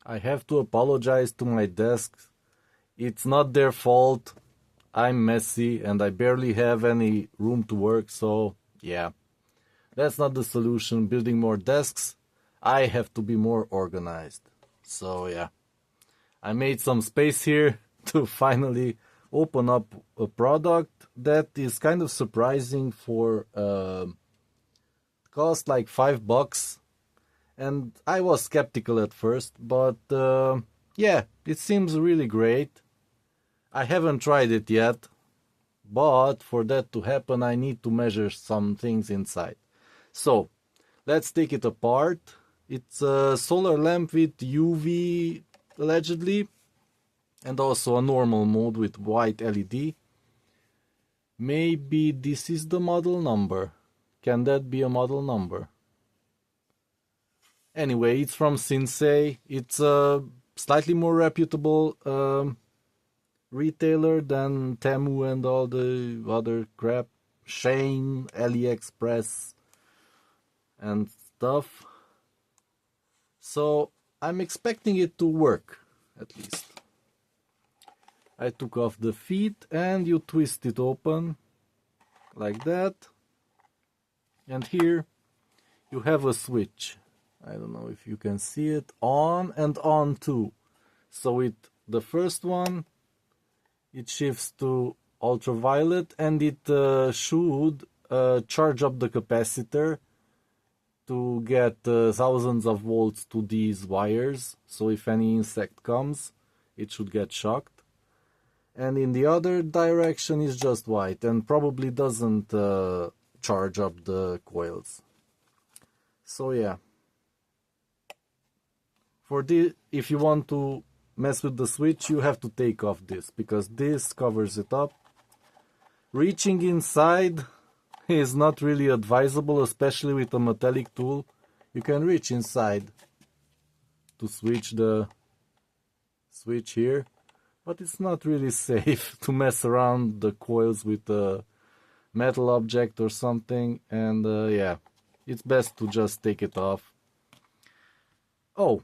I have to apologize to my desk. It's not their fault. I'm messy and I barely have any room to work, so yeah. That's not the solution. Building more desks, I have to be more organized. So yeah. I made some space here to finally open up a product that is kind of surprising for cost like $5. And I was skeptical at first, but yeah, it seems really great. I haven't tried it yet, but for that to happen, I need to measure some things inside. So, let's take it apart. It's a solar lamp with UV, allegedly, and also a normal mode with white LED. Maybe this is the model number. Can that be a model number? Anyway, it's from Sensei. It's a slightly more reputable retailer than Temu and all the other crap. Shane, AliExpress, and stuff. So I'm expecting it to work, at least. I took off the feet and you twist it open like that. And here you have a switch. I don't know if you can see it, on and on too. So the first one, it shifts to ultraviolet and it should charge up the capacitor to get thousands of volts to these wires. So if any insect comes, it should get shocked. And in the other direction is just white and probably doesn't charge up the coils. So yeah. If you want to mess with the switch, you have to take off this, because this covers it up. Reaching inside is not really advisable, especially with a metallic tool. You can reach inside to switch the switch here, but it's not really safe to mess around the coils with a metal object or something, and yeah, it's best to just take it off. Oh,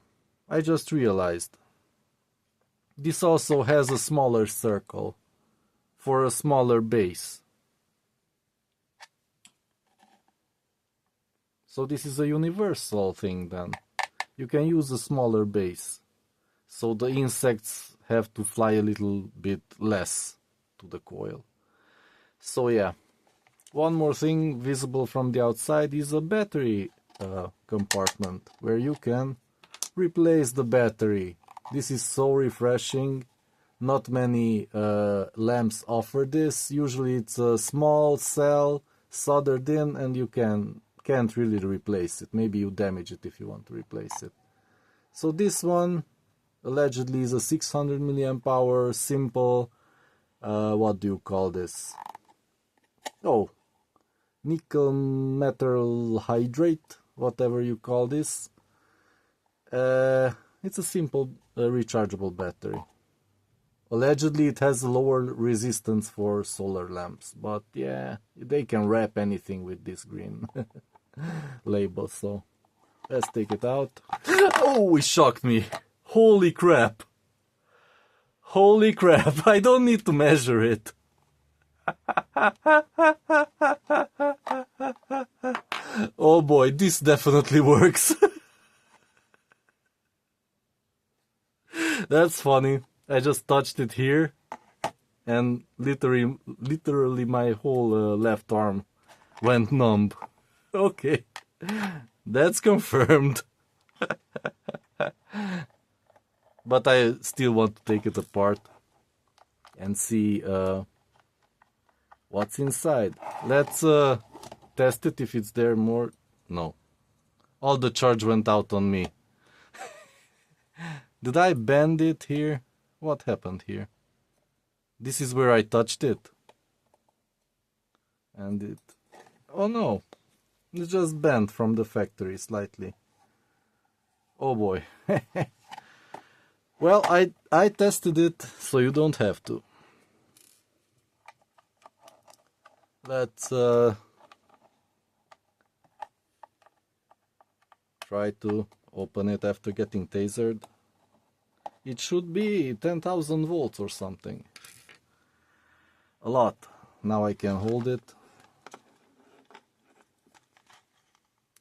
I just realized. This also has a smaller circle for a smaller base. So this is a universal thing then. You can use a smaller base. So the insects have to fly a little bit less to the coil. So yeah. One more thing visible from the outside is a battery compartment where you can replace the battery. This is so refreshing. Not many lamps offer this. Usually it's a small cell soldered in and you can't really replace it. Maybe you damage it if you want to replace it. So this one allegedly is a 600 milliamp hour simple, what do you call this? Oh, nickel metal hydrate, whatever you call this. It's a simple rechargeable battery. Allegedly it has lower resistance for solar lamps, but yeah, they can wrap anything with this green label, so let's take it out. Oh, it shocked me. Holy crap. Holy crap, I don't need to measure it. Oh boy, this definitely works. That's funny. I just touched it here and literally my whole left arm went numb. Okay, that's confirmed. But I still want to take it apart and see what's inside. Let's test it if it's there more. No. All the charge went out on me. Did I bend it here? What happened here? This is where I touched it. And it... Oh no. It's just bent from the factory slightly. Oh boy. Well, I tested it, so you don't have to. Let's try to open it after getting tasered. It should be 10,000 volts or something. A lot. Now I can hold it.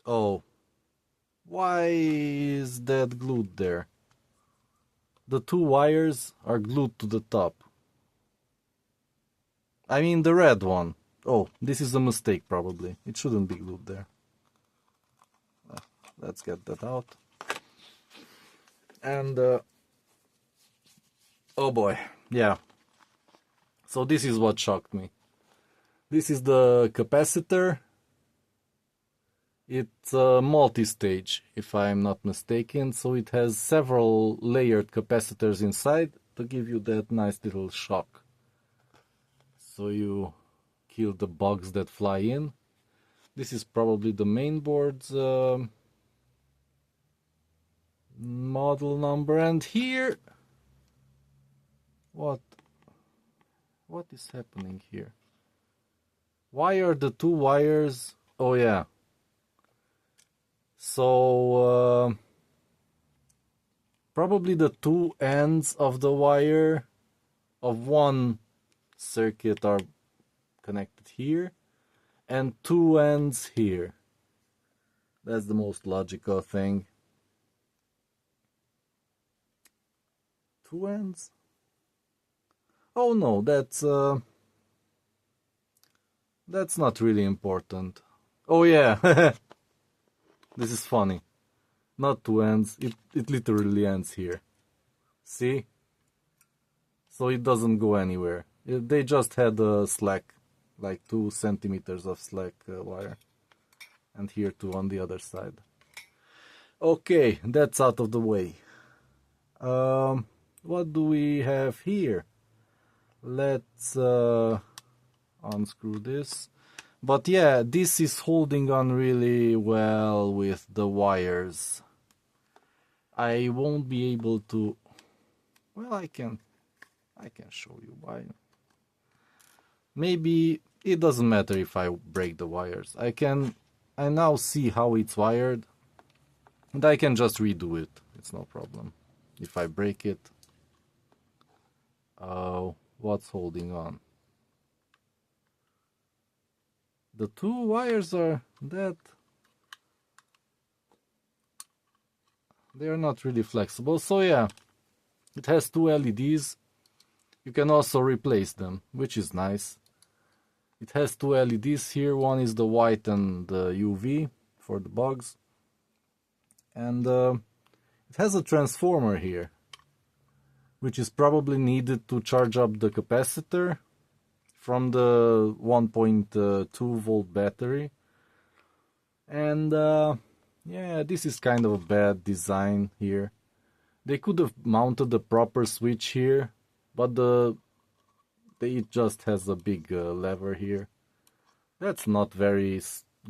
Oh. Why is that glued there? The two wires are glued to the top. I mean the red one. Oh, this is a mistake probably. It shouldn't be glued there. Let's get that out. And oh boy, yeah. So this is what shocked me. This is the capacitor. It's a multi-stage, if I'm not mistaken, so it has several layered capacitors inside to give you that nice little shock. So you kill the bugs that fly in. This is probably the main board's model number, and here... What is happening here? Why are the two wires... Oh yeah. So, probably the two ends of the wire of one circuit are connected here, and two ends here. That's the most logical thing. Two ends? Oh no, that's not really important. Oh yeah. This is funny. Not two ends, it literally ends here. See? So it doesn't go anywhere. They just had a slack, like 2 centimeters of slack wire. And here too on the other side. Okay, that's out of the way. What do we have here? Let's unscrew this. But yeah, this is holding on really well with the wires. I won't be able to... Well, I can show you why. Maybe it doesn't matter if I break the wires. I now see how it's wired, and I can just redo it. It's no problem. If I break it, what's holding on? The two wires are that they are not really flexible. So yeah, it has two LEDs. You can also replace them, which is nice. It has two LEDs here. One is the white and the UV for the bugs. And it has a transformer here, which is probably needed to charge up the capacitor from the 1.2 volt battery. And yeah, this is kind of a bad design here. They could have mounted the proper switch here, but it just has a big lever here. That's not very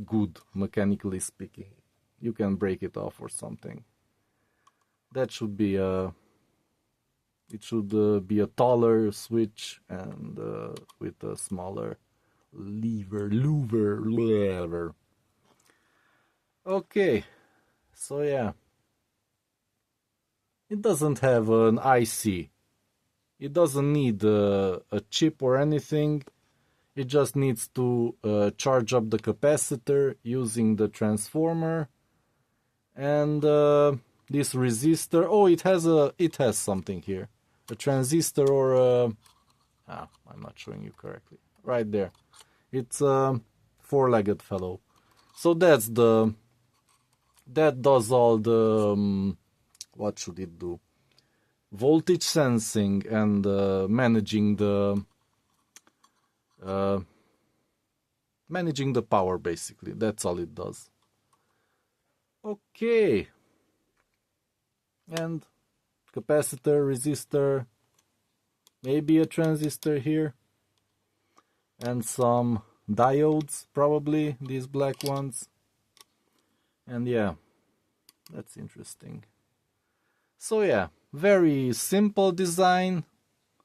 good, mechanically speaking. You can break it off or something. That should be a... It should be a taller switch and with a smaller lever. Okay, so yeah. It doesn't have an IC. It doesn't need a chip or anything. It just needs to charge up the capacitor using the transformer. And this resistor... Oh, it has something here. A transistor or a... I'm not showing you correctly. Right there. It's a four-legged fellow. So that does all the... what should it do? Voltage sensing and managing the power, basically. That's all it does. Okay. And capacitor, resistor, maybe a transistor here, and some diodes, probably these black ones. And yeah, that's interesting. So yeah, very simple design,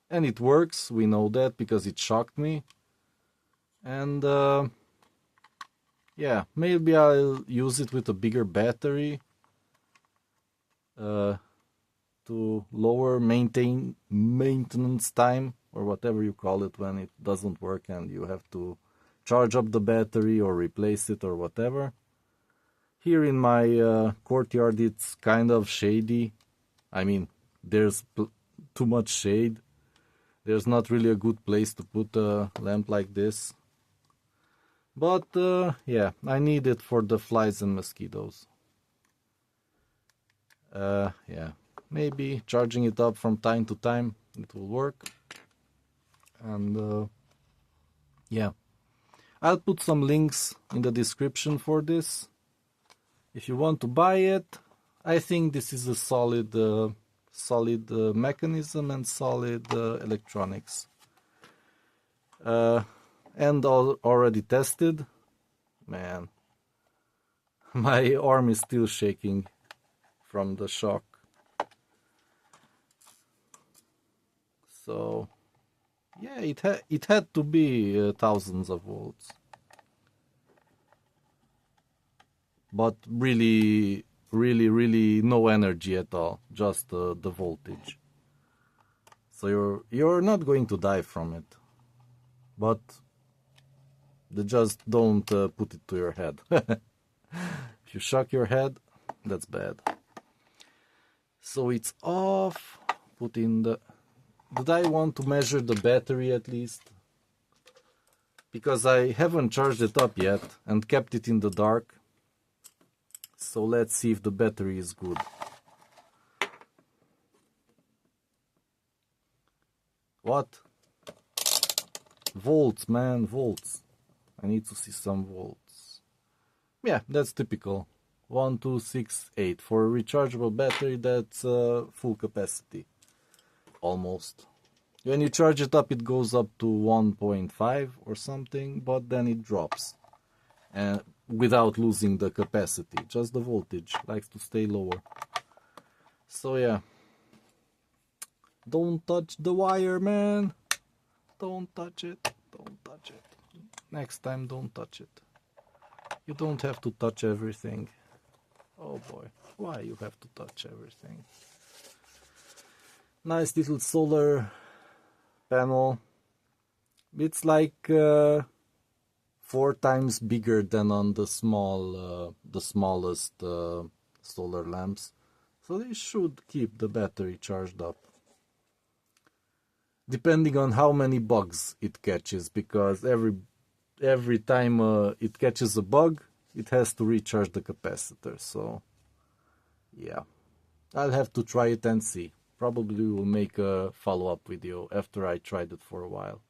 and it works. We know that because it shocked me. And yeah, maybe I'll use it with a bigger battery. to lower maintenance time, or whatever you call it, when it doesn't work and you have to charge up the battery or replace it or whatever. Here in my courtyard it's kind of shady. I mean, there's too much shade. There's not really a good place to put a lamp like this. But yeah, I need it for the flies and mosquitoes. Yeah, maybe charging it up from time to time, it will work. And yeah, I'll put some links in the description for this. If you want to buy it, I think this is a solid mechanism and solid electronics. And already tested. Man, my arm is still shaking from the shock. So yeah, it had to be thousands of volts, but really no energy at all, just the voltage. So you're not going to die from it, but just don't put it to your head. If you shock your head, that's bad. So it's off. Put in the... Did I want to measure the battery at least? Because I haven't charged it up yet and kept it in the dark. So let's see if the battery is good. What? Volts, man, volts. I need to see some volts. Yeah, that's typical. 1268. For a rechargeable battery, that's full capacity. Almost. When you charge it up, it goes up to 1.5 or something, but then it drops. And without losing the capacity, just the voltage likes to stay lower. So yeah, don't touch the wire, man. Don't touch it. Don't touch it. Next time, don't touch it. You don't have to touch everything. Oh boy, why you have to touch everything? Nice little solar panel. It's like 4 times bigger than on the smallest solar lamps, so they should keep the battery charged up. Depending on how many bugs it catches, because every time it catches a bug, it has to recharge the capacitor. So yeah, I'll have to try it and see. Probably will make a follow-up video after I tried it for a while.